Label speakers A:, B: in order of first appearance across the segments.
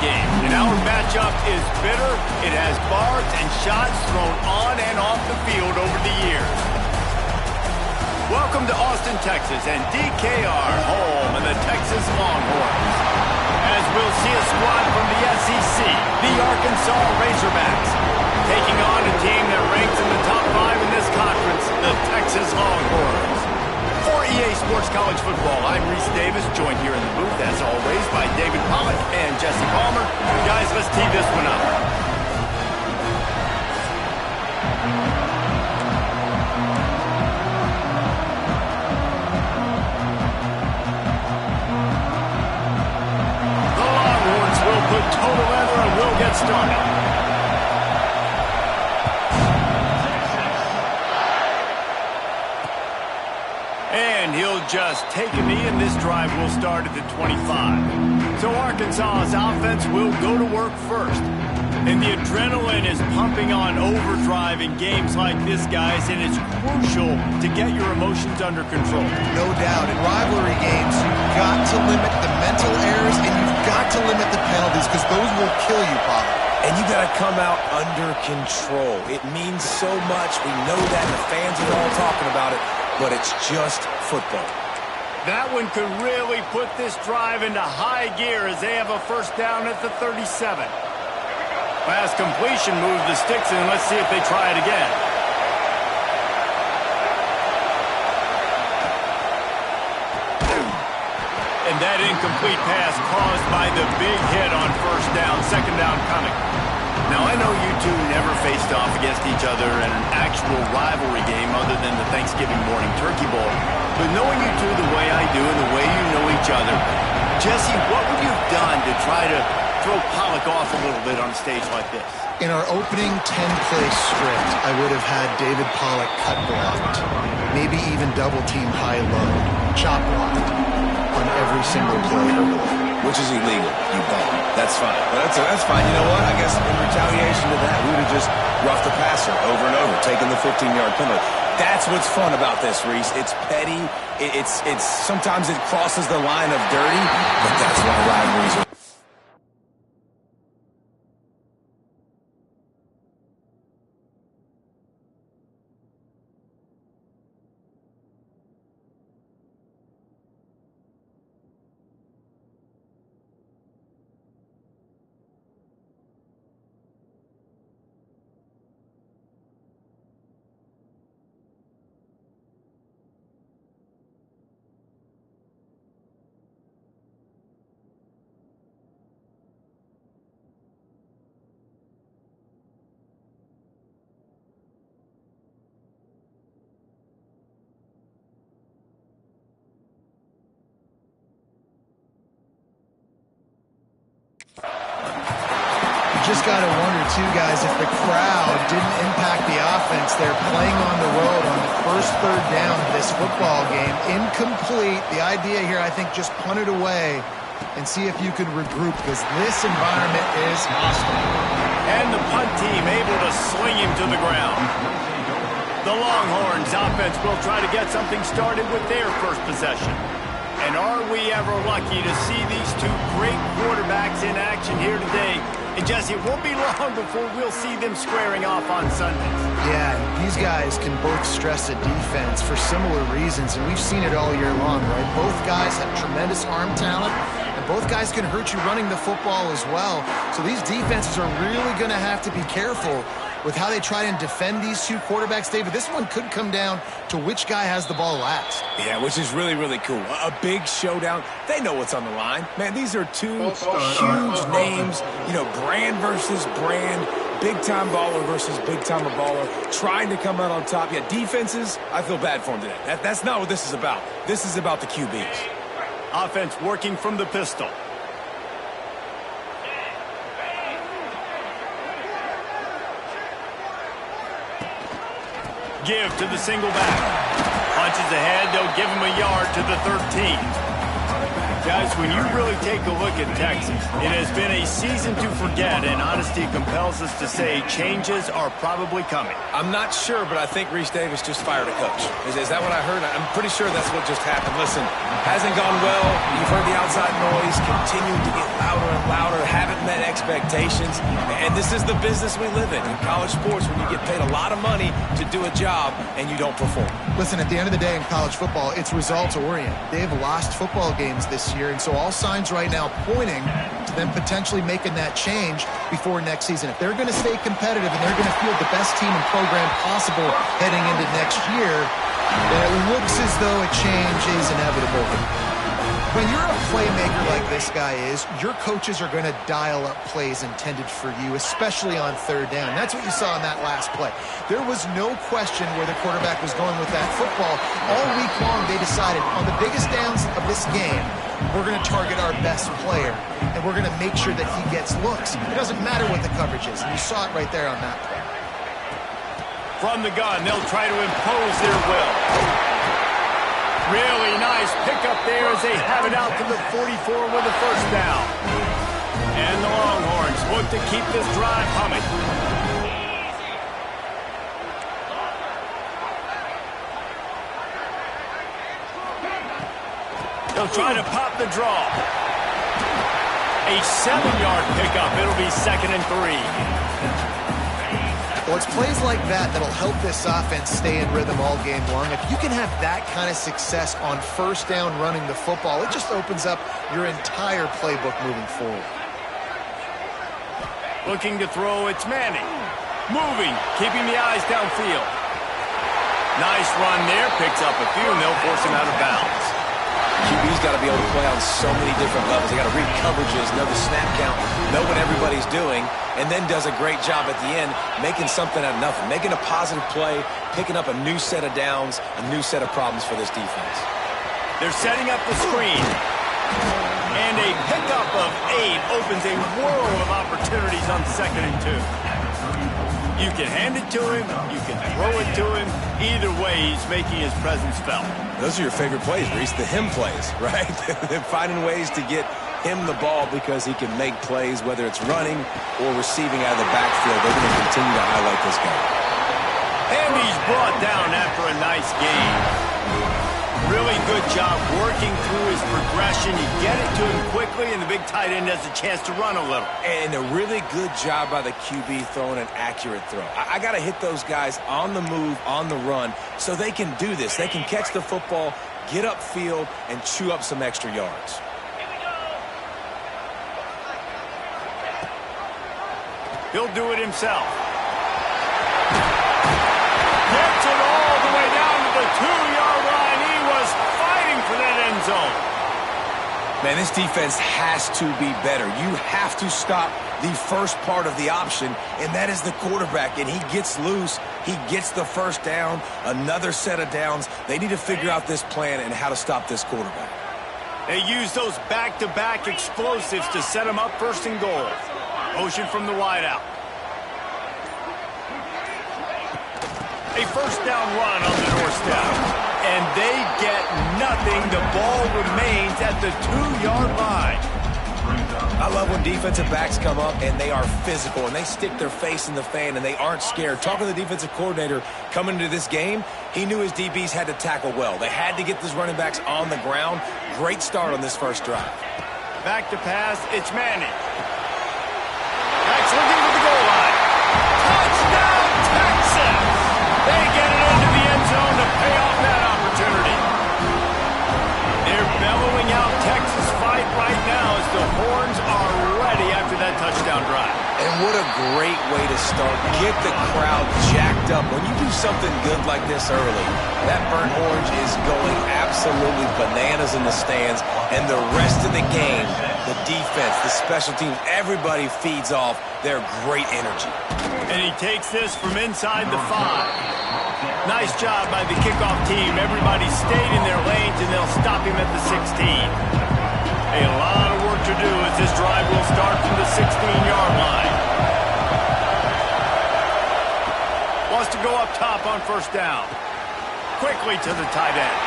A: game. And our matchup is bitter. It has barbs and shots thrown on and off the field over the years. Welcome to Austin, Texas, and DKR, home of the Texas Longhorns. As we'll see a squad from the SEC, the Arkansas Razorbacks, taking on a team that ranks in the top 5 in this conference, the Texas Longhorns. For EA Sports College Football, I'm Reese Davis, joined here in the booth, as always, by David Pollack and Jesse Palmer. Guys, let's tee this one up. The Longhorns will put total leather and we'll get started. And he'll just take a knee, and this drive will start at the 25. So Arkansas's offense will go to work first. And the adrenaline is pumping on overdrive in games like this, guys, and it's crucial to get your emotions under control.
B: No doubt. In rivalry games, you've got to limit the mental errors, and you've got to limit the penalties, because those will kill you, Pollard.
C: And you got to come out under control. It means so much. We know that. The fans are all talking about it. But it's just football.
A: That one could really put this drive into high gear as they have a first down at the 37. Pass completion moves the sticks in. Let's see if they try it again. And that incomplete pass caused by the big hit on first down. Second down coming. Now, I know you two never faced off against each other in an actual rivalry game other than the Thanksgiving morning turkey bowl. But knowing you two the way I do and the way you know each other, Jesse, what would you have done to try to throw Pollack off a little bit on a stage like this?
B: In our opening 10-play script, I would have had David Pollack cut blocked, maybe even double-team high-low, chop blocked on every single play.
C: Which is illegal, you bet. That's fine. But that's fine. You know what? I guess in retaliation to that, we would have just roughed the passer over and over, taking the 15-yard penalty. That's what's fun about this, Reese. It's petty. It's sometimes it crosses the line of dirty, but that's why rivalries are.
B: Just got to wonder, too, guys, if the crowd didn't impact the offense. They're playing on the road on the first third down of this football game. Incomplete. The idea here, I think, just punt it away and see if you can regroup, because this environment is hostile.
A: And the punt team able to swing him to the ground. The Longhorns offense will try to get something started with their first possession. And are we ever lucky to see these two great quarterbacks in action here today? And Jesse, it won't be long before we'll see them squaring off on Sundays.
B: Yeah, these guys can both stress a defense for similar reasons, and we've seen it all year long, right? Both guys have tremendous arm talent, and both guys can hurt you running the football as well. So these defenses are really going to have to be careful with how they try and defend these two quarterbacks, David. This one could come down to which guy has the ball last.
C: Yeah, which is really, really cool. A big showdown. They know what's on the line. Man, these are two huge names. You know, brand versus brand. Big-time baller versus big-time baller. Trying to come out on top. Yeah, defenses, I feel bad for them today. That's not what this is about. This is about the QBs.
A: Offense working from the pistol. Give to the single back. Punches ahead, they'll give him a yard to the 13. Guys, when you really take a look at Texas, it has been a season to forget, and honesty compels us to say changes are probably coming.
C: I'm not sure, but I think Reese Davis just fired a coach. Is that what I heard? I'm pretty sure that's what just happened. Listen, hasn't gone well. You've heard the outside noise continuing to get louder and louder. Haven't met expectations. And this is the business we live in college sports, when you get paid a lot of money to do a job and you don't perform.
B: Listen, at the end of the day in college football, it's results-oriented. They've lost football games this year, and so all signs right now pointing to them potentially making that change before next season. If they're going to stay competitive and they're going to field the best team and program possible heading into next year, then it looks as though a change is inevitable. When you're a playmaker like this guy is, your coaches are going to dial up plays intended for you, especially on third down. That's what you saw in that last play. There was no question where the quarterback was going with that football. All week long, they decided on the biggest downs of this game, we're going to target our best player, and we're going to make sure that he gets looks. It doesn't matter what the coverage is, and you saw it right there on that play.
A: From the gun, they'll try to impose their will. Really nice pickup there as they have it out to the 44 with a first down. And the Longhorns look to keep this drive humming. They'll try to pop the draw. A 7-yard pickup. It'll be 2nd and 3.
B: Well, it's plays like that that'll help this offense stay in rhythm all game long. If you can have that kind of success on first down running the football, it just opens up your entire playbook moving forward.
A: Looking to throw, it's Manning. Moving, keeping the eyes downfield. Nice run there, picks up a few, and they'll force him out of bounds.
C: QB's got to be able to play on so many different levels. They got to read coverages, know the snap count, know what everybody's doing, and then does a great job at the end making something out of nothing, making a positive play, picking up a new set of downs, a new set of problems for this defense.
A: They're setting up the screen. And a pickup of 8 opens a world of opportunities on 2nd and 2. You can hand it to him, you can throw it to him. Either way, he's making his presence felt.
C: Those are your favorite plays, Reese, the him plays, right? They're finding ways to get him the ball because he can make plays, whether it's running or receiving out of the backfield. They're going to continue to highlight this guy.
A: And he's brought down after a nice game. Really good job working through his progression. You get it to him quickly, and the big tight end has a chance to run a little.
C: And a really good job by the QB throwing an accurate throw. I got to hit those guys on the move, on the run, so they can do this. They can catch the football, get upfield, and chew up some extra yards.
A: He'll do it himself. Gets it all the way down to the 2-yard line. He was fighting for that end zone.
C: Man, this defense has to be better. You have to stop the first part of the option, and that is the quarterback. And he gets loose. He gets the first down, another set of downs. They need to figure out this plan and how to stop this quarterback.
A: They use those back-to-back explosives to set him up 1st and goal. Motion from the wideout. A first down run on the doorstep. And they get nothing. The ball remains at the 2-yard line.
C: I love when defensive backs come up and they are physical and they stick their face in the fan and they aren't scared. Talking to the defensive coordinator coming into this game, he knew his DBs had to tackle well. They had to get these running backs on the ground. Great start on this first drive.
A: Back to pass, it's Manning. That's looking for the goal line. Touchdown, Texas! They get it into the end zone to pay off that opportunity. They're bellowing out Texas fight right now as the horns are ready after that touchdown drive.
C: And what a great way to start. Get the crowd jacked up. When you do something good like this early, that burnt orange is going absolutely bananas in the stands. And the rest of the game, the defense, the special teams, everybody feeds off their great energy.
A: And he takes this from inside the 5. Nice job by the kickoff team. Everybody stayed in their lanes, and they'll stop him at the 16. A lot of work to do as this drive will start from the 16-yard line. Wants to go up top on first down. Quickly to the tight end.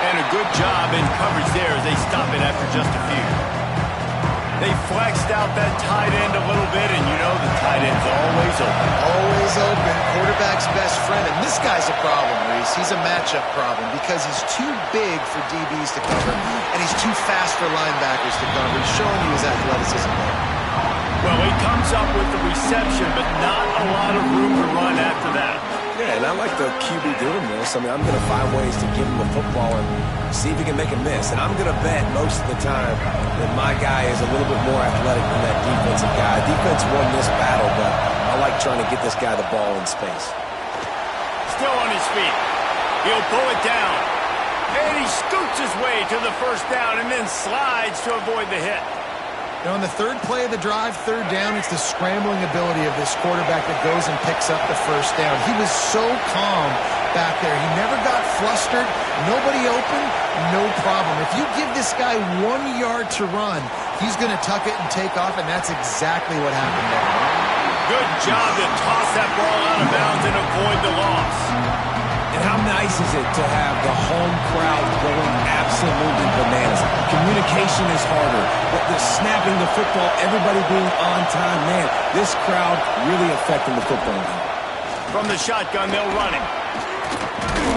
A: And a good job in coverage there as they stop it after just a few. They flexed out that tight end a little bit, and you know the tight end's always open.
B: Always open. Quarterback's best friend. And this guy's a problem, Reese. He's a matchup problem because he's too big for DBs to cover, and he's too fast for linebackers to cover. He's showing you his athleticism there.
A: Well, he comes up with the reception, but not a lot of room to run after that.
C: Yeah, and I like the QB doing this. I mean, I'm going to find ways to give him the football and see if he can make a miss. And I'm going to bet most of the time that my guy is a little bit more athletic than that defensive guy. Defense won this battle, but I like trying to get this guy the ball in space.
A: Still on his feet. He'll pull it down. And he scoots his way to the first down and then slides to avoid the hit.
B: Now, on the third play of the drive, third down, it's the scrambling ability of this quarterback that goes and picks up the first down. He was so calm back there. He never got flustered. Nobody open, no problem. If you give this guy 1 yard to run, he's going to tuck it and take off, and that's exactly what happened there.
A: Good job to toss that ball out of bounds and avoid the loss.
C: And how nice is it to have the home crowd going absolutely bananas? Communication is harder. The snapping the football, everybody being on time. Man, this crowd really affecting the football game.
A: From the shotgun, they'll run him.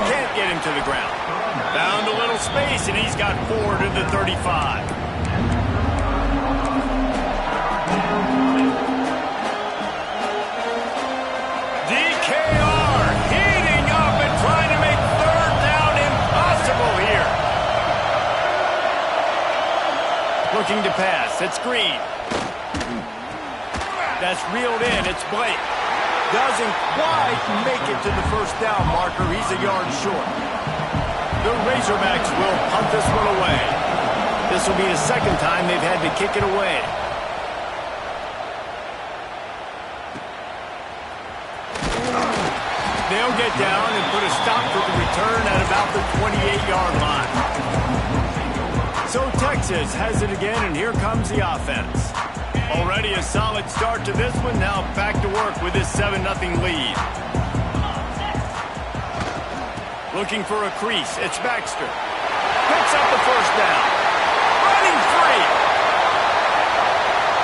A: Can't get him to the ground. Found a little space, and he's got 4 to the 35. DKR heating up and trying to make third down impossible here. Looking to pass. It's Green. That's reeled in. It's Blake. Doesn't quite make it to the first down marker. He's a yard short. The Razorbacks will punt this one away. This will be the second time they've had to kick it away. They'll get down and put a stop to the return at about the 28-yard line. So Texas has it again, and here comes the offense. Already a solid start to this one. Now back to work with this 7-0 lead. Looking for a crease. It's Baxter. Picks up the first down. Running free.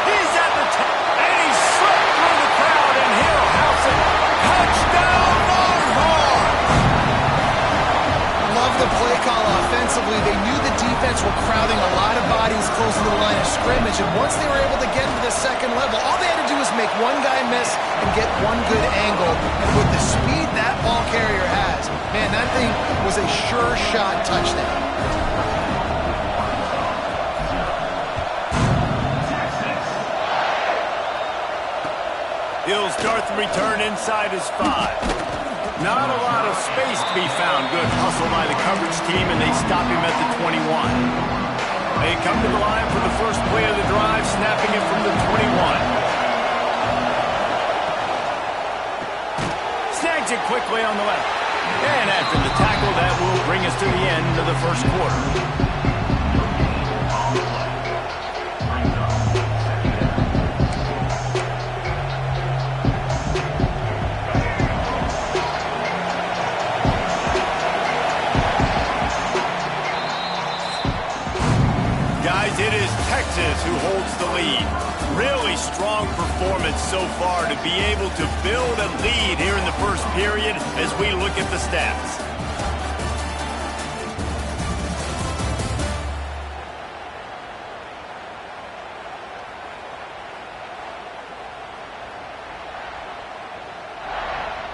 A: He's at the top. And he slipped through the crowd, and he'll house it. Touchdown, Longhorns!
B: Love the play call offensively. They knew the defense were crowding a lot of bodies close to the line of scrimmage, and once they were able to get to the second level, all they had to do was make one guy miss and get one good angle. And with the speed that ball carrier has, man, that thing was a sure shot touchdown.
A: He'll start the return inside his 5. Not a lot of space to be found. Good hustle by the coverage team, and they stop him at the 21. They come to the line for the first play of the drive, snapping it from the 21. Snags it quickly on the left. And after the tackle, that will bring us to the end of the first quarter. It is Texas who holds the lead. Really strong performance so far to be able to build a lead here in the first period as we look at the stats.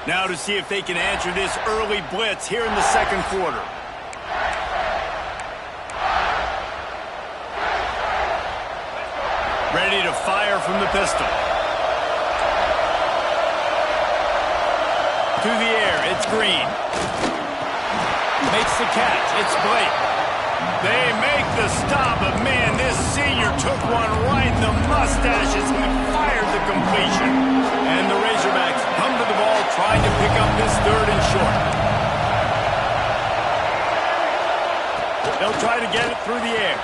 A: Now to see if they can answer this early blitz here in the second quarter. Ready to fire from the pistol. To the air, it's Green. Makes the catch, it's Blake. They make the stop, but man, this senior took one right in the mustache as he fired the completion. And the Razorbacks come to the ball trying to pick up this third and short. They'll try to get it through the air.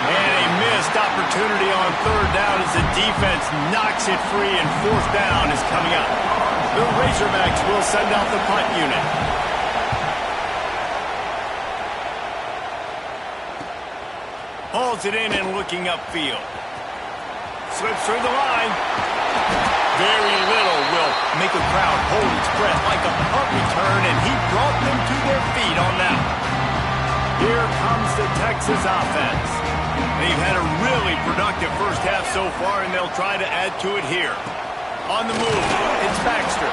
A: And a missed opportunity on third down as the defense knocks it free, and fourth down is coming up. The Razorbacks will send out the punt unit. Hauls it in and looking upfield. Slips through the line. Very little will make a crowd hold its breath like a punt return, and he brought them to their feet on that. Here comes the Texas offense. They've had a really productive first half so far, and they'll try to add to it here. On the move, it's Baxter.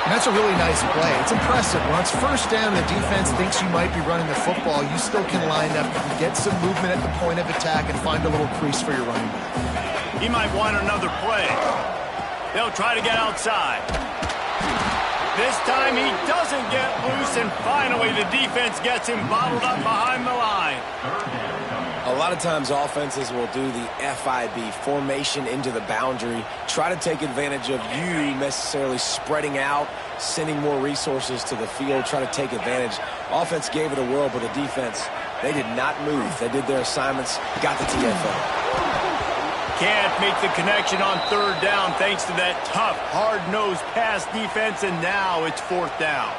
B: And that's a really nice play. It's impressive. When it's first down, the defense thinks you might be running the football. You still can line up, get some movement at the point of attack, and find a little crease for your running back.
A: He might want another play. They'll try to get outside. This time he doesn't get loose, and finally the defense gets him bottled up behind the line.
C: A lot of times offenses will do the FIB, formation into the boundary, try to take advantage of you necessarily spreading out, sending more resources to the field, try to take advantage. Offense gave it a whirl, but the defense, they did not move. They did their assignments, got the TFL.
A: Can't make the connection on third down thanks to that tough, hard-nosed pass defense, and now it's fourth down.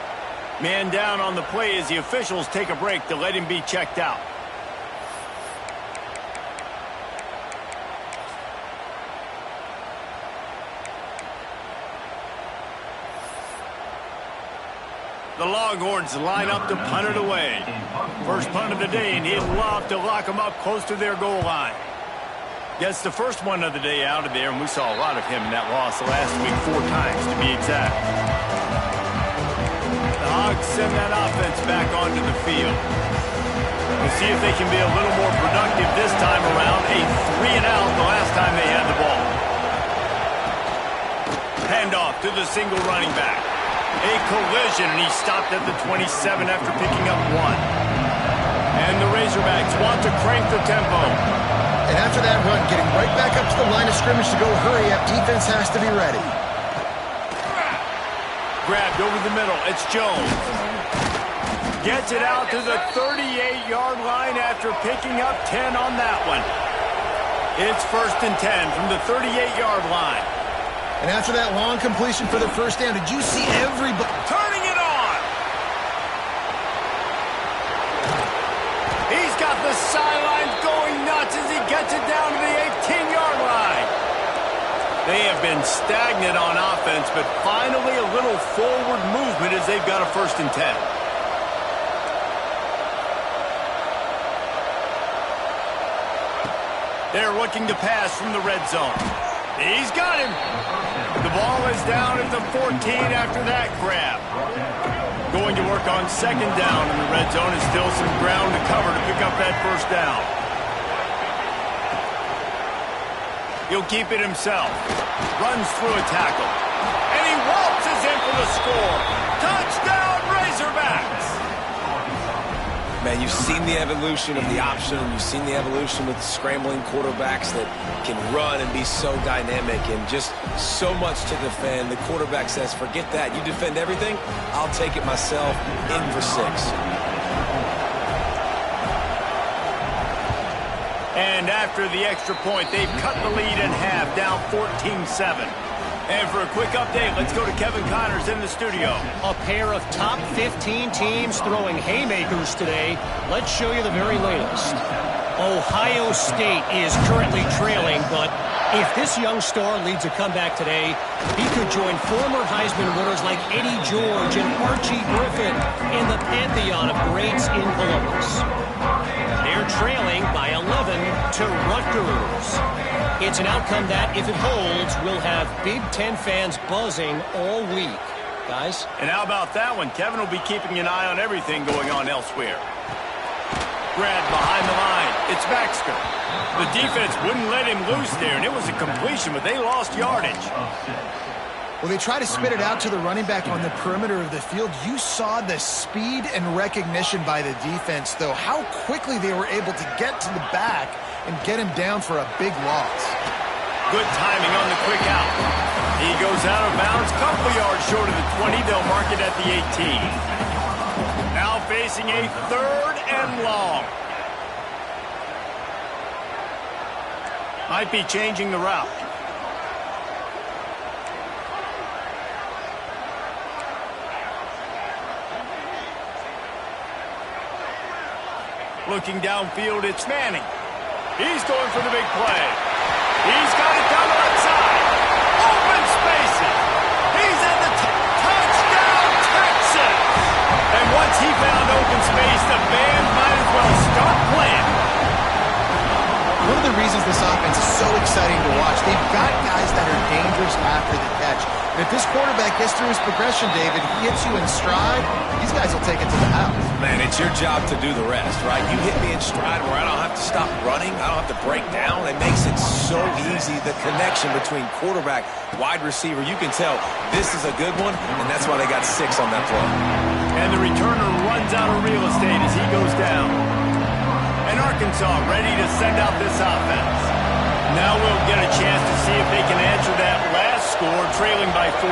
A: Man down on the play as the officials take a break to let him be checked out. The Longhorns line up to punt it away. First punt of the day, and he'd love to lock them up close to their goal line. Gets the first one of the day out of there, and we saw a lot of him in that loss last week, 4 times to be exact. The Hogs send that offense back onto the field. We'll see if they can be a little more productive this time around. A 3-and-out the last time they had the ball. Handoff to the single running back. A collision, and he stopped at the 27 after picking up 1. And the Razorbacks want to crank the tempo.
B: And after that run, getting right back up to the line of scrimmage to go hurry up, defense has to be ready.
A: Grabbed over the middle, it's Jones. Gets it out to the 38-yard line after picking up 10 on that one. It's 1st and 10 from the 38-yard line.
B: And after that long completion for the first down, did you see everybody
A: turning it on? He's got the sidelines going nuts as he gets it down to the 18-yard line. They have been stagnant on offense, but finally a little forward movement as they've got a 1st and 10. They're looking to pass from the red zone. He's got him. The ball is down at the 14 after that grab. Going to work on 2nd down in the red zone, and still some ground to cover to pick up that 1st down. He'll keep it himself. Runs through a tackle. And he waltzes in for the score. Touchdown, Razorbacks!
C: Man, you've seen the evolution of the option. You've seen the evolution with scrambling quarterbacks that can run and be so dynamic and just so much to defend. The quarterback says, forget that. You defend everything, I'll take it myself. In for 6.
A: And after the extra point, they've cut the lead in half, down 14-7. And for a quick update, let's go to Kevin Connors in the studio.
D: A pair of top 15 teams throwing haymakers today. Let's show you the very latest. Ohio State is currently trailing, but if this young star leads a comeback today, he could join former Heisman winners like Eddie George and Archie Griffin in the pantheon of greats in Columbus. They're trailing by 11 to Rutgers. It's an outcome that, if it holds, will have Big Ten fans buzzing all week. Guys?
A: And how about that one? Kevin will be keeping an eye on everything going on elsewhere. Grab behind the line. It's Baxter. The defense wouldn't let him loose there, and it was a completion, but they lost yardage.
B: Well, they try to spit it out to the running back on the perimeter of the field. You saw the speed and recognition by the defense, though, how quickly they were able to get to the back and get him down for a big loss.
A: Good timing on the quick out. He goes out of bounds, couple yards short of the 20. They'll mark it at the 18. Now facing a 3rd and long. Might be changing the route. Looking downfield, it's Manning. He's going for the big play. He's got it down the right side. Open spaces. He's at the touchdown, Texas. And once he found open space, the band might as well start playing.
B: One of the the reasons this offense is so exciting to watch. They've got guys that are dangerous after the catch. And if this quarterback gets through his progression, David, he hits you in stride, these guys will take it to the house.
C: Man, it's your job to do the rest, right? You hit me in stride where I don't have to stop running. I don't have to break down. It makes it so easy. The connection between quarterback, wide receiver, you can tell this is a good one, and that's why they got 6 on that play.
A: And the returner runs out of real estate as he goes down. And Arkansas ready to send out this offense. Now we'll get a chance to see if they can answer that last score, trailing by 14,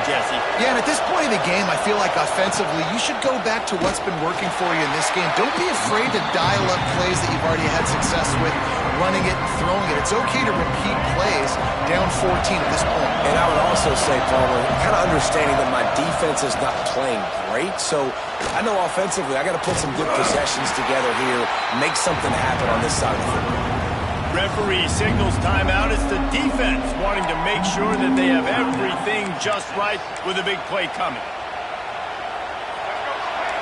A: Jesse.
B: Yeah, and at this point in the game, I feel like offensively, you should go back to what's been working for you in this game. Don't be afraid to dial up plays that you've already had success with, running it and throwing it. It's okay to repeat plays down 14 at this point.
C: And I would also say, Palmer, kind of understanding that my defense is not playing great, so I know offensively I got to put some good possessions together here, make something happen on this side of the football.
A: Referee signals timeout. It's the defense wanting to make sure that they have everything just right with a big play coming.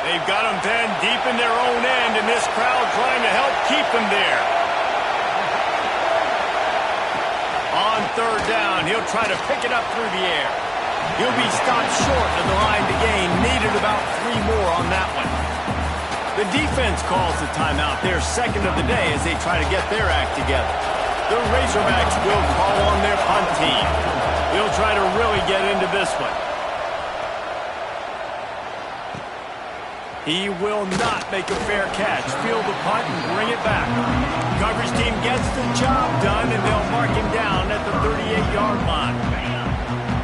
A: They've got them pinned deep in their own end, and this crowd trying to help keep them there. On third down, he'll try to pick it up through the air. He'll be stopped short of the line to gain. Needed about 3 more on that one. The defense calls the timeout, their second of the day, as they try to get their act together. The Razorbacks will call on their punt team. He'll try to really get into this one. He will not make a fair catch. Field the punt and bring it back. Coverage team gets the job done, and they'll mark him down at the 38-yard line.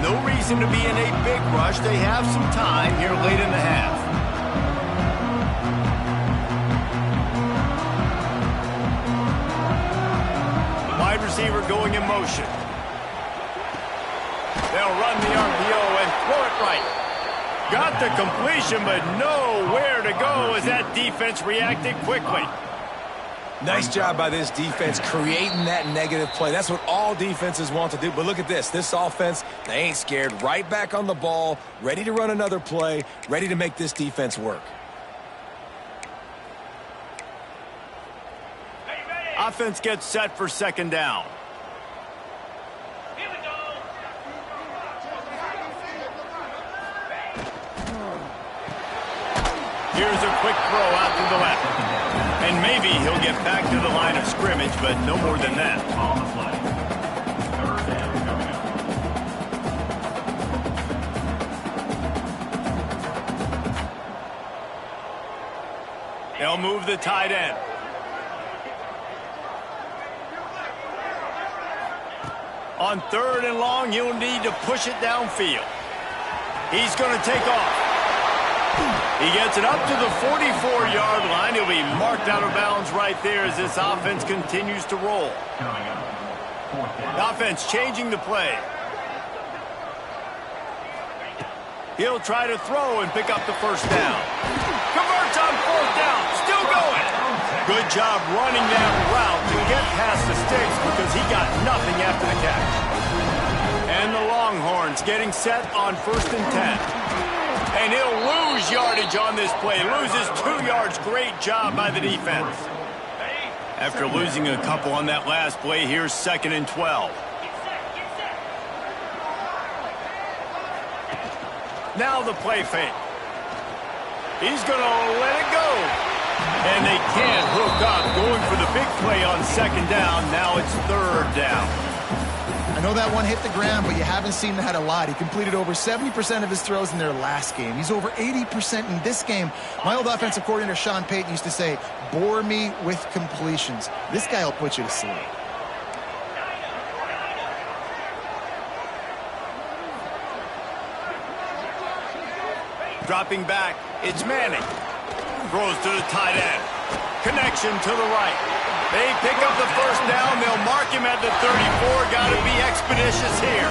A: No reason to be in a big rush. They have some time here late in the half. Wide receiver going in motion. They'll run the RPO and throw it right. Got the completion, but nowhere to go as that defense reacted quickly.
C: Nice job by this defense creating that negative play. That's what all defenses want to do. But look at this. This offense, they ain't scared. Right back on the ball, ready to run another play, ready to make this defense work.
A: Offense gets set for second down.
E: Here we go.
A: Here's a quick throw out to the left. And maybe he'll get back to the line of scrimmage, but no more than that.
E: On the play. Third down coming up.
A: They'll move the tight end. On third and long, you'll need to push it downfield. He's going to take off. He gets it up to the 44-yard line. He'll be marked out of bounds right there as this offense continues to roll. The offense changing the play. He'll try to throw and pick up the first down. Converts on fourth down. Still going. Good job running that route to get past the sticks because he got nothing after the catch. And the Longhorns getting set on 1st and 10. And he'll lose yardage on this play. Loses 2 yards. Great job by the defense. After losing a couple on that last play, here's 2nd and 12. Now the play fake. He's going to let it go. And they can't hook up. Going for the big play on 2nd down. Now it's 3rd down.
B: I know that one hit the ground, but you haven't seen that a lot. He completed over 70% of his throws in their last game. He's over 80% in this game. My old offensive coordinator, Sean Payton, used to say, bore me with completions. This guy will put you to sleep.
A: Dropping back, it's Manning. Throws to the tight end. Connection to the right. They pick up the first down. They'll mark him at the 34. Got to be expeditious here.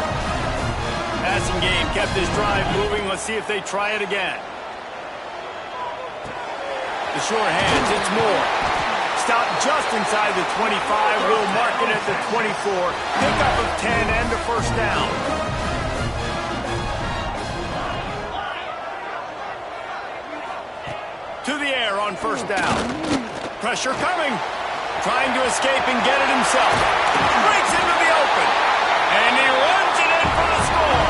A: Passing game kept this drive moving. Let's see if they try it again. The short hands, it's Moore. Stop just inside the 25. We'll mark it at the 24. Pickup of 10 and a first down. To the air on first down. Pressure coming. trying to escape and get it himself. Breaks into the open. And he runs it in for the score.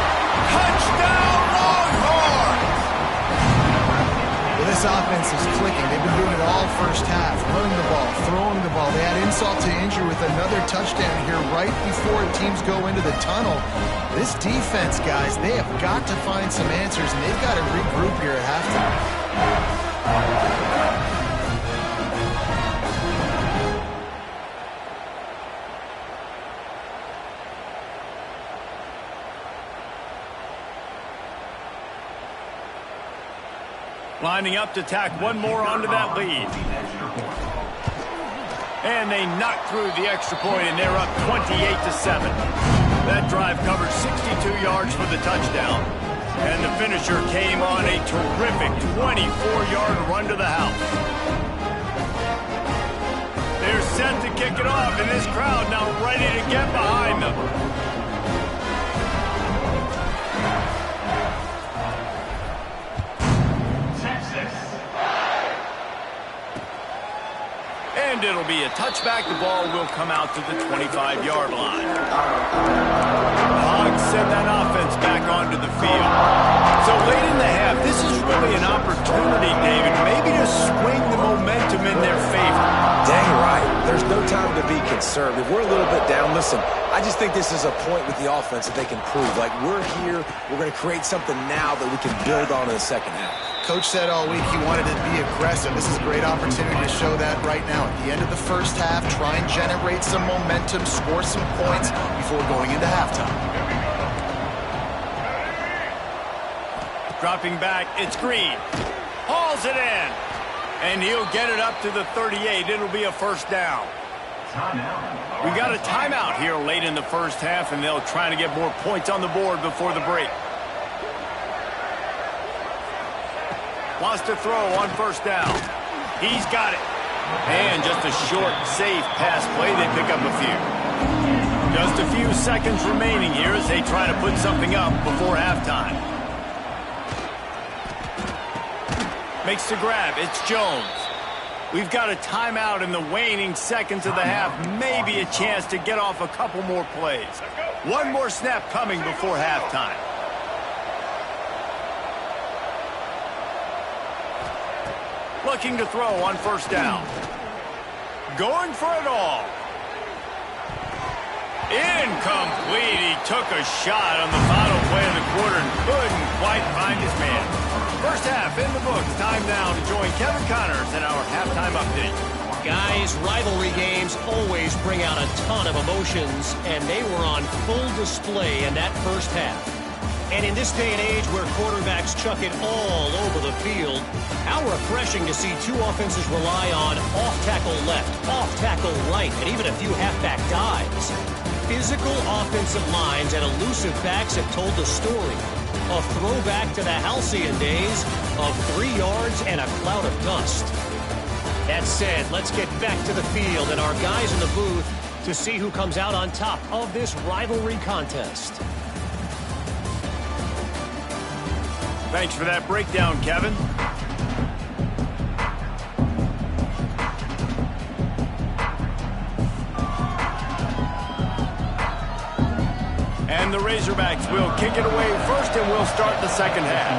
A: Touchdown, Longhorns!
B: Well, this offense is clicking. They've been doing it all first half. Running the ball, throwing the ball. They add insult to injury with another touchdown here right before teams go into the tunnel. This defense, guys, they have got to find some answers, and they've got to regroup here at halftime.
A: Lining up to tack one more onto that lead. And they knock through the extra point, and they're up 28-7. That drive covered 62 yards for the touchdown. And the finisher came on a terrific 24-yard run to the house. They're set to kick it off, and this crowd now ready to get behind them. And it'll be a touchback. The ball will come out to the 25-yard line. The Hogs send that offense back onto the field. So late in the half, this is really an opportunity, David, maybe to swing the momentum in their favor.
C: Dang right. There's no time to be concerned. If we're a little bit down, listen, I just think this is a point with the offense that they can prove. Like, we're here, we're going to create something now that we can build on in the second half.
B: Coach said all week he wanted to be aggressive. This is a great opportunity to show that right now. At the end of the first half, try and generate some momentum, score some points before going into halftime.
A: Dropping back, it's Green. Hauls it in. And he'll get it up to the 38. It'll be a first down. We got a timeout here late in the first half, and they'll try to get more points on the board before the break. Wants to throw on first down. He's got it. And just a short, safe pass play. They pick up a few. Just a few seconds remaining here as they try to put something up before halftime. Makes the grab. It's Jones. We've got a timeout in the waning seconds of the half. Maybe a chance to get off a couple more plays. One more snap coming before halftime. Looking to throw on first down. Going for it all. Incomplete. He took a shot on the final play of the quarter and couldn't quite find his man. First half in the books. Time now to join Kevin Connors in our halftime update.
D: Guys, rivalry games always bring out a ton of emotions, and they were on full display in that first half. And in this day and age where quarterbacks chuck it all over the field, how refreshing to see two offenses rely on off-tackle left, off-tackle right, and even a few halfback dives. Physical offensive lines and elusive backs have told the story. A throwback to the halcyon days of 3 yards and a cloud of dust. That said, let's get back to the field and our guys in the booth to see who comes out on top of this rivalry contest.
A: Thanks for that breakdown, Kevin. And the Razorbacks will kick it away first, and we'll start the second half.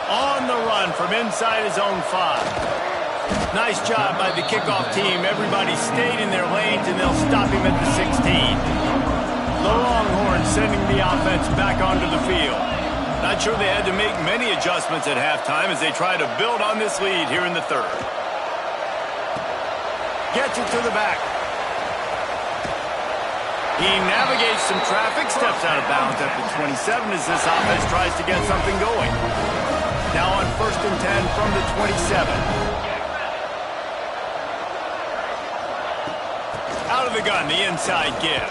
A: On the run from inside his own 5. Nice job by the kickoff team. Everybody stayed in their lanes, and they'll stop him at the 16. The Longhorns sending the offense back onto the field. Not sure they had to make many adjustments at halftime as they try to build on this lead here in the third. Gets it to the back. He navigates some traffic, steps out of bounds at the 27 as this offense tries to get something going. Now on 1st and 10 from the 27. Out of the gun, the inside give.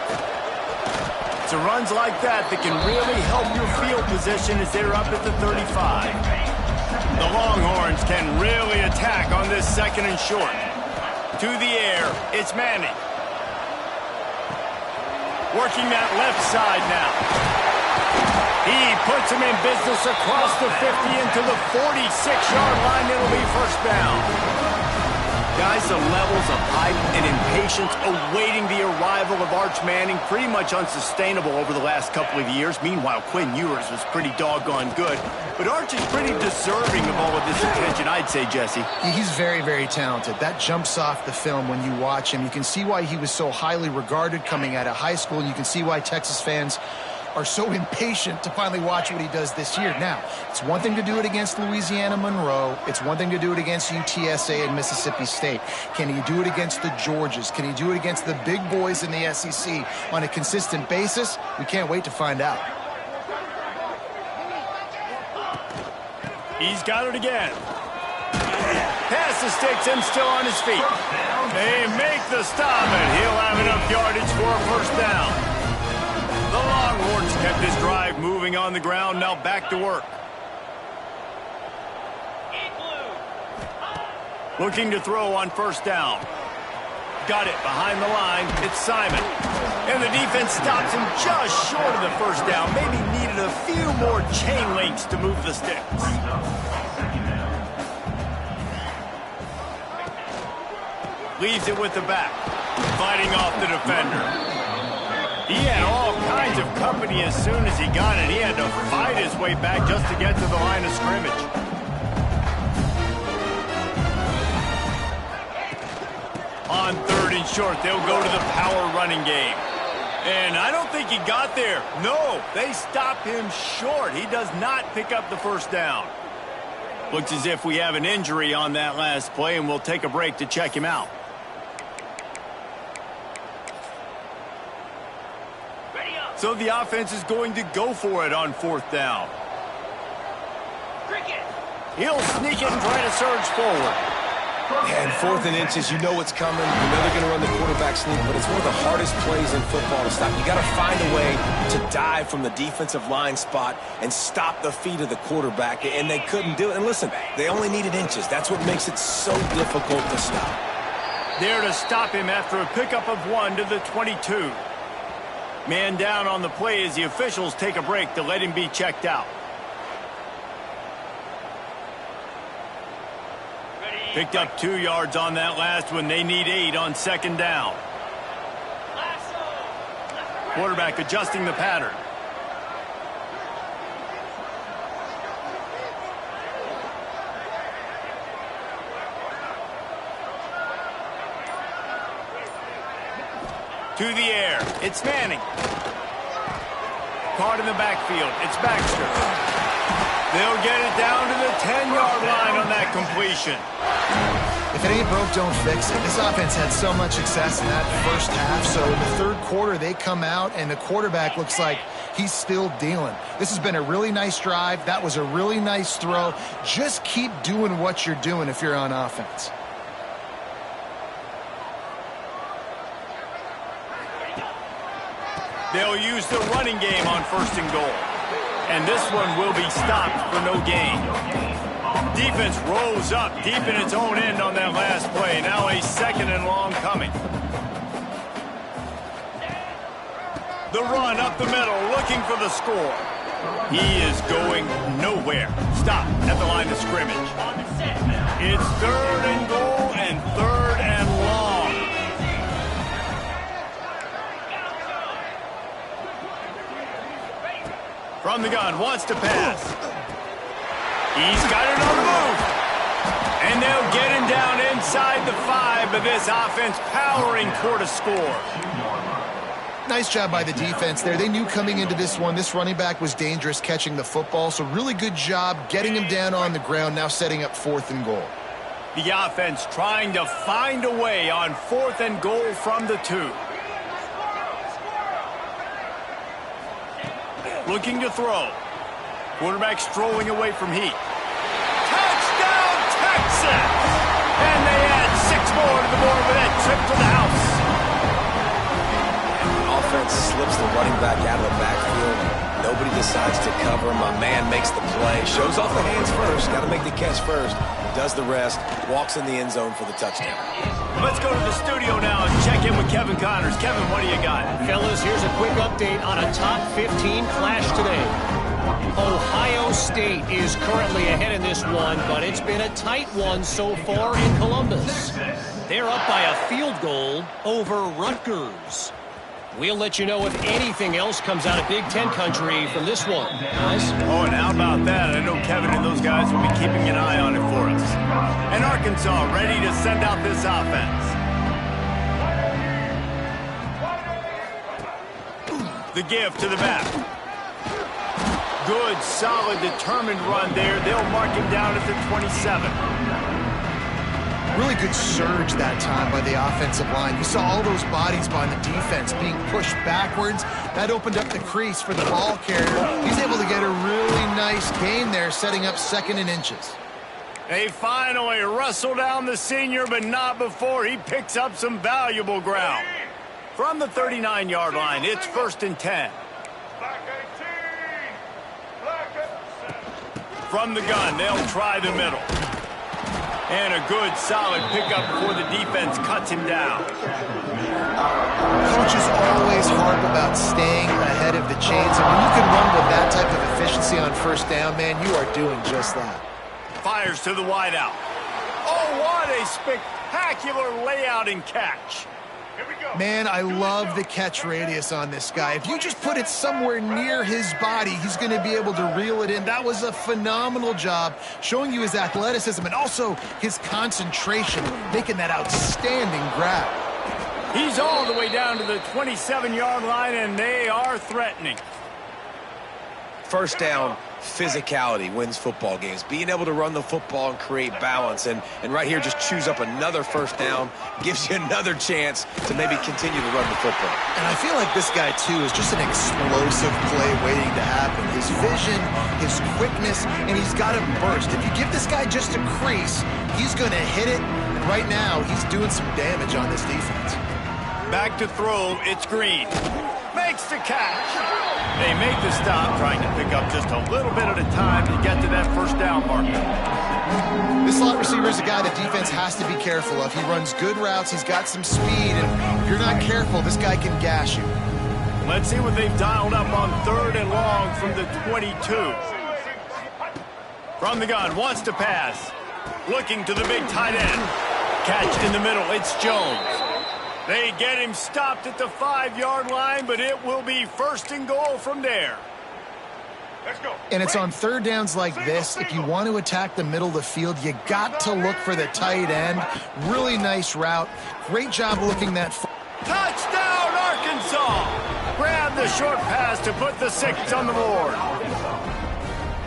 A: It's a runs like that that can really help your field position as they're up at the 35. The Longhorns can really attack on this 2nd and short. To the air, it's Manning. Working that left side now. He puts him in business across the 50 into the 46-yard line. It'll be first down. Guys, the levels of hype and impatience awaiting the arrival of Arch Manning pretty much unsustainable over the last couple of years. Meanwhile, Quinn Ewers was pretty doggone good. But Arch is pretty deserving of all of this attention, I'd say, Jesse.
B: He's very, very talented. That jumps off the film when you watch him. You can see why he was so highly regarded coming out of high school, and you can see why Texas fans are so impatient to finally watch what he does this year. Now, it's one thing to do it against Louisiana Monroe. It's one thing to do it against UTSA and Mississippi State. Can he do it against the Georgias? Can he do it against the big boys in the SEC on a consistent basis? We can't wait to find out.
A: He's got it again. Pass the sticks, him still on his feet. They make the stop, and he'll have enough yardage for a first down. The Longhorns kept this drive moving on the ground. Now back to work. Looking to throw on first down. Got it behind the line. It's Simon. And the defense stops him just short of the first down. Maybe needed a few more chain links to move the sticks. Leaves it with the back. Fighting off the defender. He had all kinds of company as soon as he got it. He had to fight his way back just to get to the line of scrimmage. On 3rd and short, they'll go to the power running game. And I don't think he got there. No, they stop him short. He does not pick up the first down. Looks as if we have an injury on that last play, and we'll take a break to check him out. So the offense is going to go for it on 4th down. He'll sneak it and try to surge forward.
C: And 4th and inches, you know what's coming. You know they're going to run the quarterback sneak, but it's one of the hardest plays in football to stop. You got to find a way to dive from the defensive line spot and stop the feet of the quarterback, and they couldn't do it. And listen, they only needed inches. That's what makes it so difficult to stop.
A: There to stop him after a pickup of 1 to the 22. Man down on the play as the officials take a break to let him be checked out. Picked up 2 yards on that last one. They need 8 on 2nd down. Quarterback adjusting the pattern. To the air. It's Manning. Caught in the backfield. It's Baxter. They'll get it down to the 10-yard line on that completion.
B: If it ain't broke, don't fix it. This offense had so much success in that first half, so in the 3rd quarter, they come out, and the quarterback looks like he's still dealing. This has been a really nice drive. That was a really nice throw. Just keep doing what you're doing if you're on offense.
A: They'll use the running game on 1st and goal. And this one will be stopped for no gain. Defense rose up deep in its own end on that last play. Now a 2nd and long coming. The run up the middle, looking for the score. He is going nowhere. Stop at the line of scrimmage. It's 3rd and goal and 3rd and long. From the gun, wants to pass. He's got it on the move. And they'll get him down inside the 5, but this offense powering toward a score.
B: Nice job by the defense there. They knew coming into this one, this running back was dangerous catching the football, so really good job getting him down on the ground, now setting up 4th and goal.
A: The offense trying to find a way on 4th and goal from the 2. Looking to throw. Quarterback strolling away from Heat. Touchdown, Texas! And they add 6 more to the board with that trip to the house.
C: And the offense slips the running back out of the backfield. Nobody decides to cover. My man makes the play. Shows off the hands first. Got to make the catch first. Does the rest. Walks in the end zone for the touchdown.
A: Let's go to the studio now and check in with Kevin Connors. Kevin, what do you got?
D: Fellas, here's a quick update on a top 15 clash today. Ohio State is currently ahead in this one, but it's been a tight one so far in Columbus. They're up by a field goal over Rutgers. We'll let you know if anything else comes out of Big Ten country from this one, guys.
A: Oh, and how about that? I know Kevin and those guys will be keeping an eye on it for us. And Arkansas ready to send out this offense. The give to the back. Good, solid, determined run there. They'll mark him down at the 27.
B: Really good surge that time by the offensive line. You saw all those bodies behind the defense being pushed backwards. That opened up the crease for the ball carrier. He's able to get a really nice gain there, setting up 2nd and inches.
A: They finally wrestle down the senior, but not before he picks up some valuable ground. From the 39-yard line, it's 1st and 10. From the gun, they'll try the middle. And a good, solid pickup before the defense cuts him down.
B: Coaches always harp about staying ahead of the chains. And when you can run with that type of efficiency on 1st down, man, you are doing just that.
A: Fires to the wideout. Oh, what a spectacular layout and catch.
B: Man, I love the catch radius on this guy. If you just put it somewhere near his body, he's going to be able to reel it in. That was a phenomenal job, showing you his athleticism and also his concentration, making that outstanding grab.
A: He's all the way down to the 27-yard line, and they are threatening.
C: 1st down, physicality wins football games. Being able to run the football and create balance. And right here, just choose up another 1st down, gives you another chance to maybe continue to run the football.
B: And I feel like this guy, too, is just an explosive play waiting to happen. His vision, his quickness, and he's got a burst. If you give this guy just a crease, he's going to hit it. And right now, he's doing some damage on this defense.
A: Back to throw, it's Green. Makes the catch. They make the stop, trying to pick up just a little bit at a time to get to that 1st down marker.
B: This slot receiver is a guy the defense has to be careful of. He runs good routes, he's got some speed, and if you're not careful, this guy can gash you.
A: Let's see what they've dialed up on 3rd and long from the 22. From the gun, wants to pass. Looking to the big tight end. Catch in the middle, it's Jones. They get him stopped at the 5-yard line, but it will be 1st and goal from there.
E: Let's go.
B: And it's on 3rd downs like this. If you want to attack the middle of the field, you got to look for the tight end. Really nice route. Great job looking that.
A: Touchdown, Arkansas! Grab the short pass to put the 6 on the board.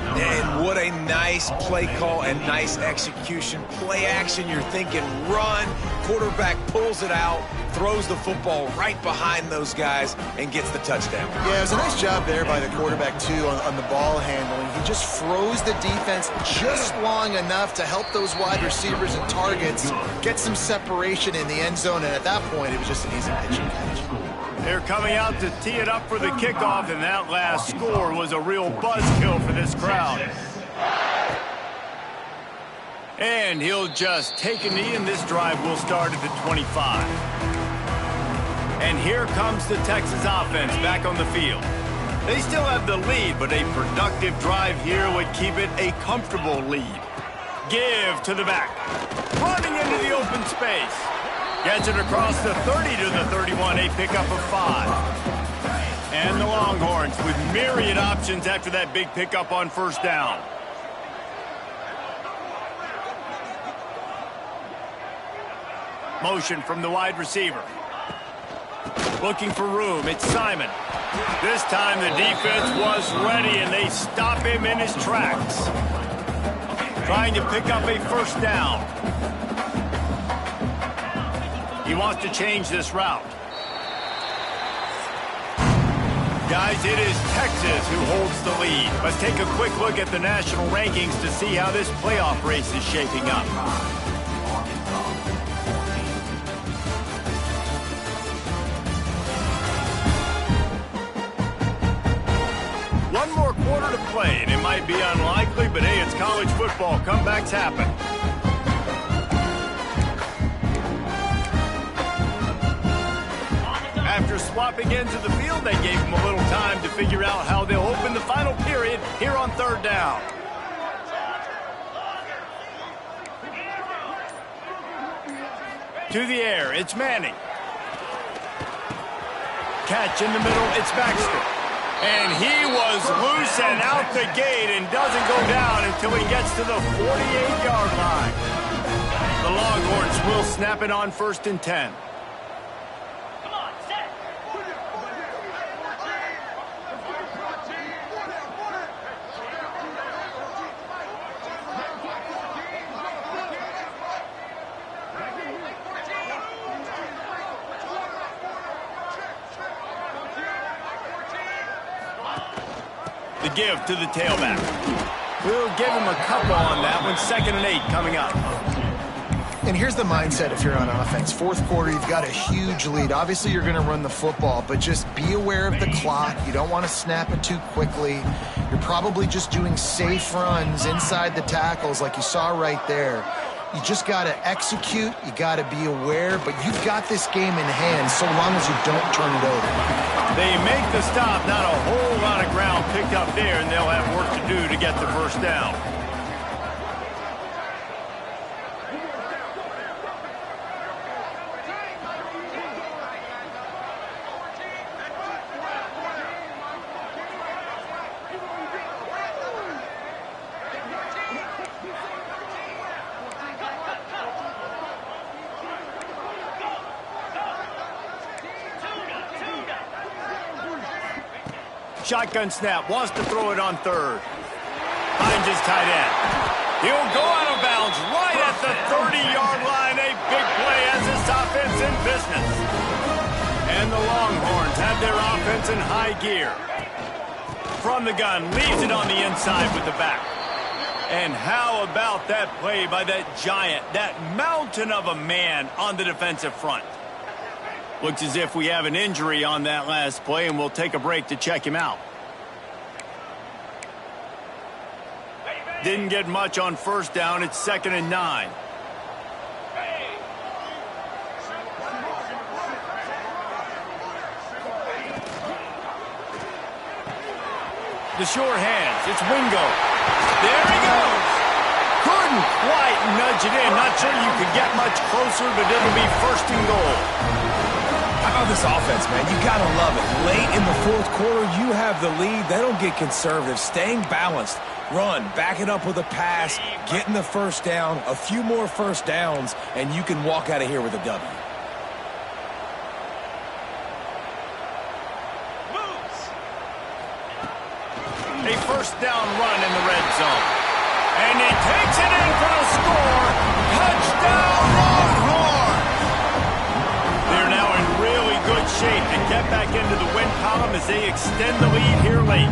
C: And what a nice play call and nice execution. Play action, you're thinking run. Quarterback pulls it out, throws the football right behind those guys, and gets the touchdown.
B: Yeah, it was a nice job there by the quarterback, too, on the ball handling. He just froze the defense just long enough to help those wide receivers and targets get some separation in the end zone, and at that point, it was just an easy pitch and catch.
A: They're coming out to tee it up for the kickoff, and that last score was a real buzzkill for this crowd. And he'll just take a knee, and this drive will start at the 25. And here comes the Texas offense back on the field. They still have the lead, but a productive drive here would keep it a comfortable lead. Give to the back. Running into the open space. Gets it across the 30 to the 31, a pickup of 5. And the Longhorns with myriad options after that big pickup on 1st down. Motion from the wide receiver. Looking for room, it's Simon. This time the defense was ready and they stop him in his tracks. Trying to pick up a 1st down. He wants to change this route. Guys, it is Texas who holds the lead. Let's take a quick look at the national rankings to see how this playoff race is shaping up. One more quarter to play, and it might be unlikely, but hey, it's college football. Comebacks happen. After swapping ends of the field. They gave them a little time to figure out how they'll open the final period here on third down. To the air, it's Manning. Catch in the middle, it's Baxter. And he was loose and out the gate and doesn't go down until he gets to the 48-yard line. The Longhorns will snap it on 1st and 10. The give to the tailback. We'll give him a couple on that one. 2nd and 8 coming up.
B: And here's the mindset if you're on offense. Fourth quarter, you've got a huge lead. Obviously, you're going to run the football, but just be aware of the clock. You don't want to snap it too quickly. You're probably just doing safe runs inside the tackles like you saw right there. You just got to execute. You got to be aware, but you've got this game in hand so long as you don't turn it over.
A: They make the stop. Not a whole lot of ground picked up there, and they'll have work to do to get the first down. Shotgun snap, wants to throw it on third. Finds his tight end. He'll go out of bounds right at the 30-yard line. A big play as this offense in business. And the Longhorns have their offense in high gear. From the gun, leaves it on the inside with the back. And how about that play by that giant, that mountain of a man on the defensive front? Looks as if we have an injury on that last play, and we'll take a break to check him out. Didn't get much on 1st down. It's 2nd and 9. The short hands. It's Wingo. There he goes. Couldn't quite nudge it in. Not sure you could get much closer, but it'll be 1st and goal.
C: How about this offense, man? You got to love it. Late in the fourth quarter, you have the lead. They don't get conservative. Staying balanced. Run, back it up with a pass, getting the first down, a few more first downs, and you can walk out of here with a W.
A: A first down run in the red zone. And he takes it in for the score. Touchdown, Longhorns! They're now in really good shape to get back into the win column as they extend the lead here late.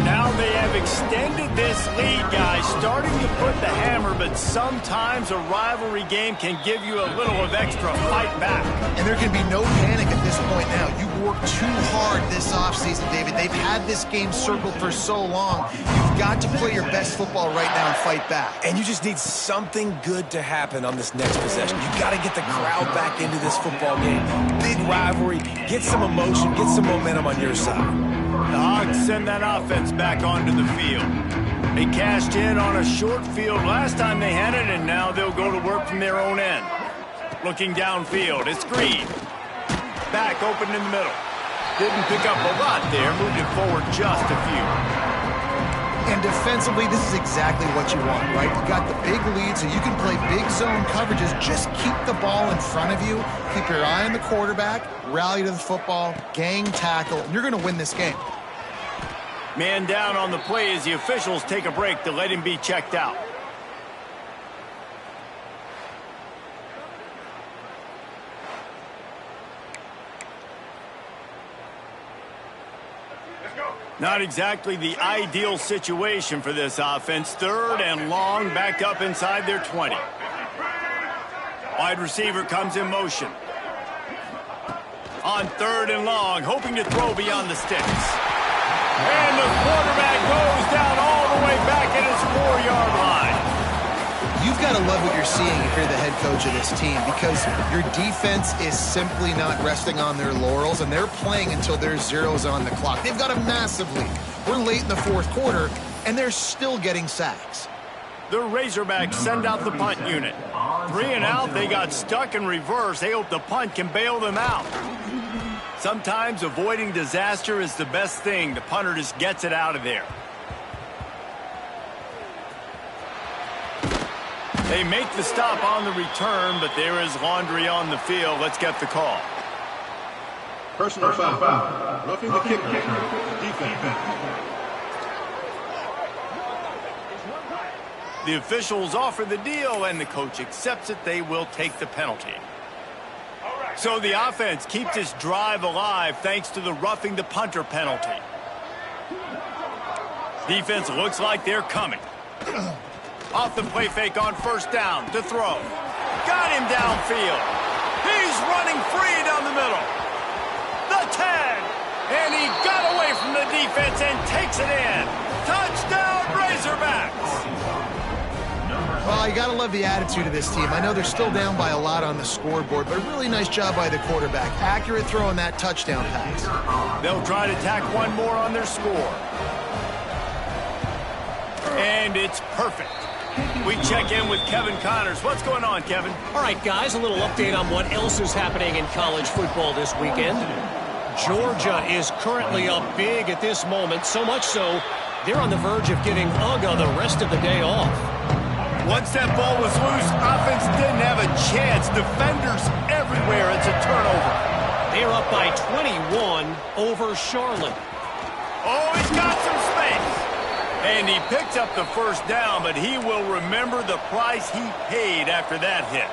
A: Now they have extended this lead, guys, starting to put the hammer, but sometimes a rivalry game can give you a little of extra fight back.
B: And there can be no panic at this point now. You've worked too hard this offseason, David. They've had this game circled for so long. You've got to play your best football right now and fight back.
C: And you just need something good to happen on this next possession. You got to get the crowd back into this football game. Big rivalry, get some emotion, get some momentum on your side.
A: The Hogs send that offense back onto the field. They cashed in on a short field last time they had it, and now they'll go to work from their own end. Looking downfield, it's Green. Back open in the middle. Didn't pick up a lot there, moved it forward just a few.
B: And defensively, this is exactly what you want, right? You got the big lead, so you can play big zone coverages. Just keep the ball in front of you. Keep your eye on the quarterback. Rally to the football. Gang tackle. And you're going to win this game.
A: Man down on the play as the officials take a break to let him be checked out. Not exactly the ideal situation for this offense. 3rd and long, backed up inside their 20. Wide receiver comes in motion. On 3rd and long, hoping to throw beyond the sticks. And the quarterback goes down all the way back at his 4-yard line.
B: You've got to love what you're seeing if you're the head coach of this team, because your defense is simply not resting on their laurels, and they're playing until there's zeros on the clock. They've got a massive lead. We're late in the fourth quarter, and they're still getting sacks.
A: The Razorbacks send out the punt unit. 3 and out, they got stuck in reverse. They hope the punt can bail them out. Sometimes avoiding disaster is the best thing. The punter just gets it out of there. They make the stop on the return, but there is laundry on the field. Let's get the call.
E: Personal foul. Roughing the kicker. Defense.
A: The officials offer the deal, and the coach accepts it. They will take the penalty. So the offense keeps this drive alive thanks to the roughing the punter penalty. Defense looks like they're coming. Off the play fake on first down to throw. Got him downfield. He's running free down the middle. The 10. And he got away from the defense and takes it in. Touchdown, Razorbacks.
B: Well, you got to love the attitude of this team. I know they're still down by a lot on the scoreboard, but a really nice job by the quarterback. Accurate throw on that touchdown pass.
A: They'll try to tack one more on their score. And it's perfect. We check in with Kevin Connors. What's going on, Kevin?
D: All right, guys, a little update on what else is happening in college football this weekend. Georgia is currently up big at this moment, so much so they're on the verge of giving UGA the rest of the day off.
A: Once that ball was loose, offense didn't have a chance. Defenders everywhere. It's a turnover.
D: They're up by 21 over Charlotte.
A: Oh, he's got some space. And he picks up the first down, but he will remember the price he paid after that hit.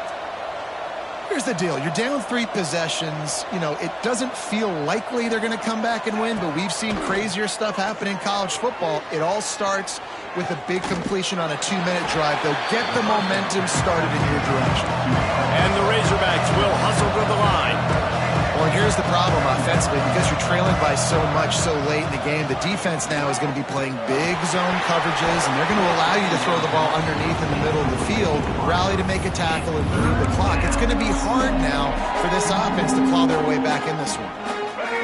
B: Here's the deal. You're down 3 possessions. You know, it doesn't feel likely they're going to come back and win, but we've seen crazier stuff happen in college football. It all starts with a big completion on a 2-minute drive. They'll get the momentum started in your direction.
A: And the Razorbacks will hustle to the line.
B: Well, here's the problem offensively. Because you're trailing by so much so late in the game, the defense now is going to be playing big zone coverages, and they're going to allow you to throw the ball underneath in the middle of the field, rally to make a tackle, and bleed the clock. It's going to be hard now for this offense to claw their way back in this one.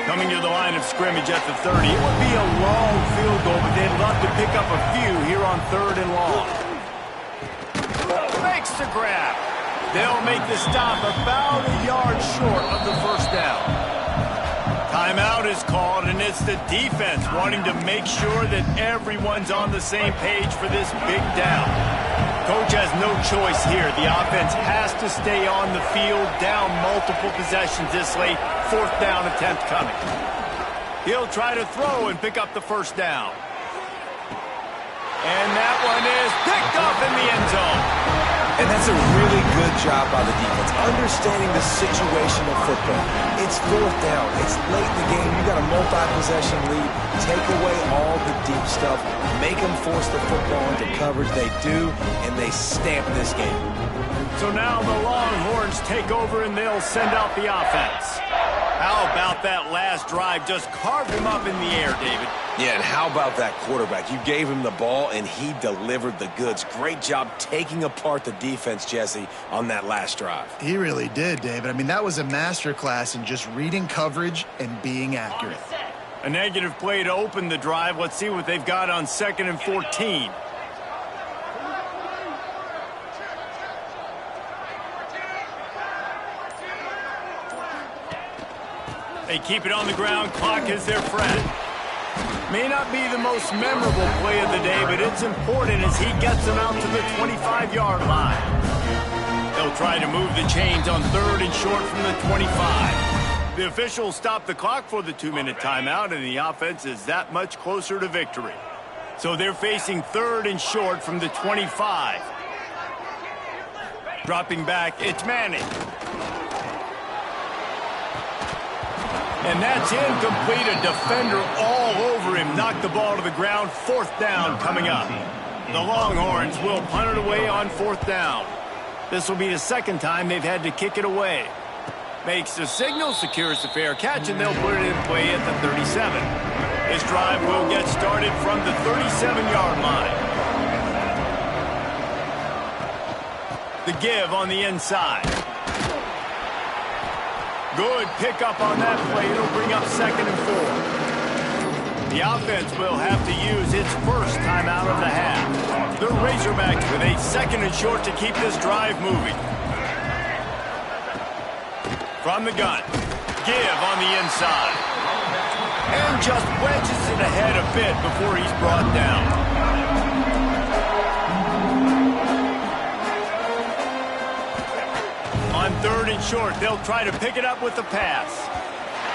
A: Coming to the line of scrimmage at the 30. It would be a long field goal, but they'd love to pick up a few here on 3rd and long. Makes the grab. They'll make the stop about a yard short of the first down. Timeout is called, and it's the defense wanting to make sure that everyone's on the same page for this big down. Coach has no choice here. The offense has to stay on the field, down multiple possessions this late. 4th down attempt coming. He'll try to throw and pick up the first down. And that one is picked off in the end zone.
C: And that's a really good job by the defense, understanding the situation of football. It's 4th down. It's late in the game. You got a multi-possession lead. Take away all the deep stuff. Make them force the football into coverage. They do, and they stamp this game.
A: So now the Longhorns take over, and they'll send out the offense. How about that last drive? Just carved him up in the air, David.
C: Yeah, and how about that quarterback? You gave him the ball, and he delivered the goods. Great job taking apart the defense, Jesse, on that last drive.
B: He really did, David. I mean, that was a masterclass in just reading coverage and being accurate.
A: A negative play to open the drive. Let's see what they've got on 2nd and 14. They keep it on the ground. Clock is their friend. May not be the most memorable play of the day, but it's important as he gets them out to the 25-yard line. They'll try to move the chains on 3rd and short from the 25. The officials stop the clock for the 2-minute timeout, and the offense is that much closer to victory. So they're facing 3rd and short from the 25. Dropping back, it's Manning. And that's incomplete. A defender all over him. Knocked the ball to the ground. 4th down coming up. The Longhorns will punt it away on 4th down. This will be the 2nd time they've had to kick it away. Makes the signal, secures the fair catch, and they'll put it in play at the 37. This drive will get started from the 37-yard line. The give on the inside. Good pickup on that play. It'll bring up 2nd and 4. The offense will have to use its first timeout of the half. The Razorbacks with a 2nd and short to keep this drive moving. From the gun. Give on the inside. And just wedges it ahead a bit before he's brought down. On 3rd and short, they'll try to pick it up with the pass.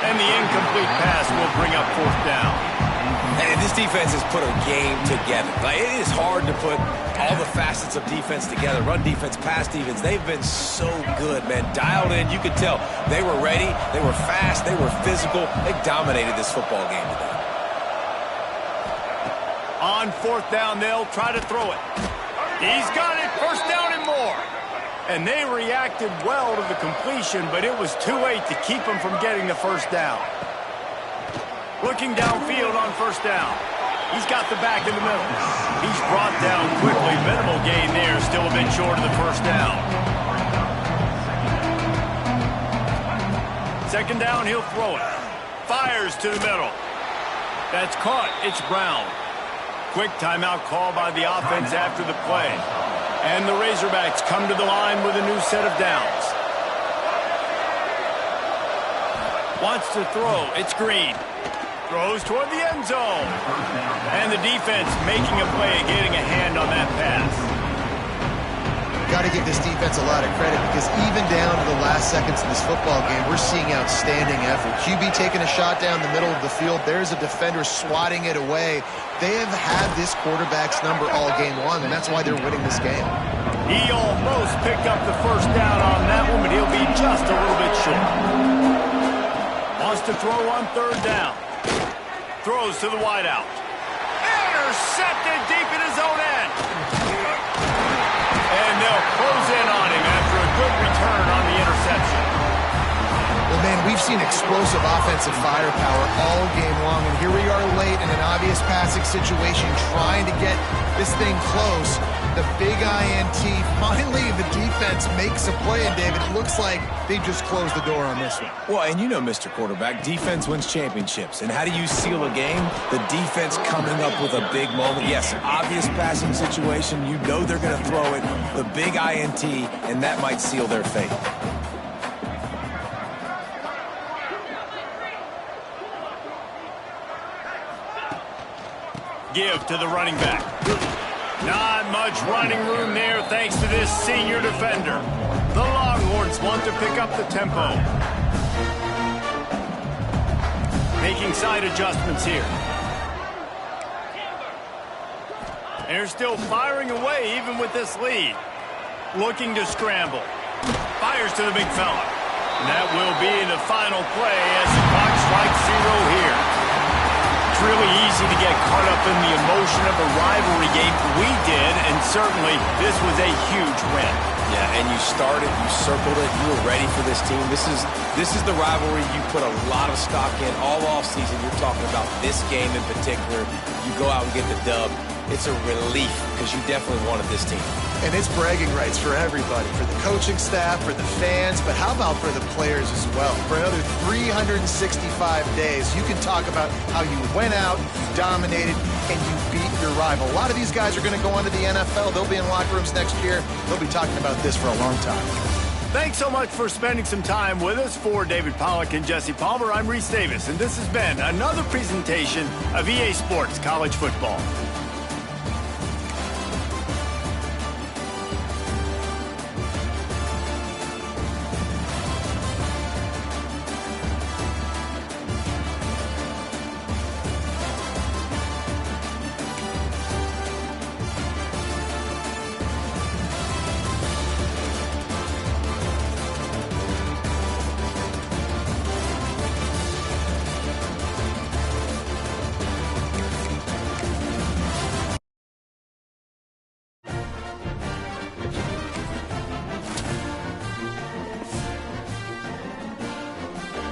A: And the incomplete pass will bring up 4th down.
C: And this defense has put a game together. Like, it is hard to put all the facets of defense together. Run defense, pass defense. They've been so good, man. Dialed in. You could tell they were ready. They were fast. They were physical. They dominated this football game today.
A: On 4th down, they'll try to throw it. He's got it. 1st down and more. And they reacted well to the completion, but it was too late to keep them from getting the 1st down. Looking downfield on 1st down. He's got the back in the middle. He's brought down quickly. Minimal gain there. Still a bit short of the 1st down. 2nd down, he'll throw it. Fires to the middle. That's caught. It's Brown. Quick timeout call by the offense after the play. And the Razorbacks come to the line with a new set of downs. Wants to throw. It's Green. Throws toward the end zone. And the defense making a play, getting a hand on that pass.
B: Got to give this defense a lot of credit because even down to the last seconds of this football game, we're seeing outstanding effort. QB taking a shot down the middle of the field. There's a defender swatting it away. They have had this quarterback's number all game long, and that's why they're winning this game.
A: He almost picked up the 1st down on that one, but he'll be just a little bit short. Wants to throw on 3rd down. Throws to the wideout. Intercepted deep in his own end. And they'll close in on him after a good return on the interception.
B: Well, man, we've seen explosive offensive firepower all game long, and here we are late in an obvious passing situation trying to get this thing close. The big INT, finally the defense makes a play, and David, it looks like they just closed the door on this one.
C: Well, and you know, Mr. Quarterback, defense wins championships. And how do you seal a game? The defense coming up with a big moment. Yes, obvious passing situation. You know they're going to throw it. The big INT, and that might seal their fate.
A: Give to the running back. Not much running room there thanks to this senior defender. The Longhorns want to pick up the tempo. Making side adjustments here. And they're still firing away even with this lead. Looking to scramble. Fires to the big fella. And that will be the final play as the clock strikes 0 here. It's really easy to get caught up in the emotion of a rivalry game. We did, and certainly this was a huge win.
C: Yeah, and you started, you circled it, you were ready for this team. This is the rivalry you put a lot of stock in all offseason. You're talking about this game in particular. You go out and get the dub. It's a relief because you definitely wanted this team.
B: And it's bragging rights for everybody, for the coaching staff, for the fans, but how about for the players as well? For another 365 days, you can talk about how you went out, you dominated, and you beat your rival. A lot of these guys are going to go on to the NFL. They'll be in locker rooms next year. They'll be talking about this for a long time.
A: Thanks so much for spending some time with us. For David Pollack and Jesse Palmer, I'm Reese Davis, and this has been another presentation of EA Sports College Football.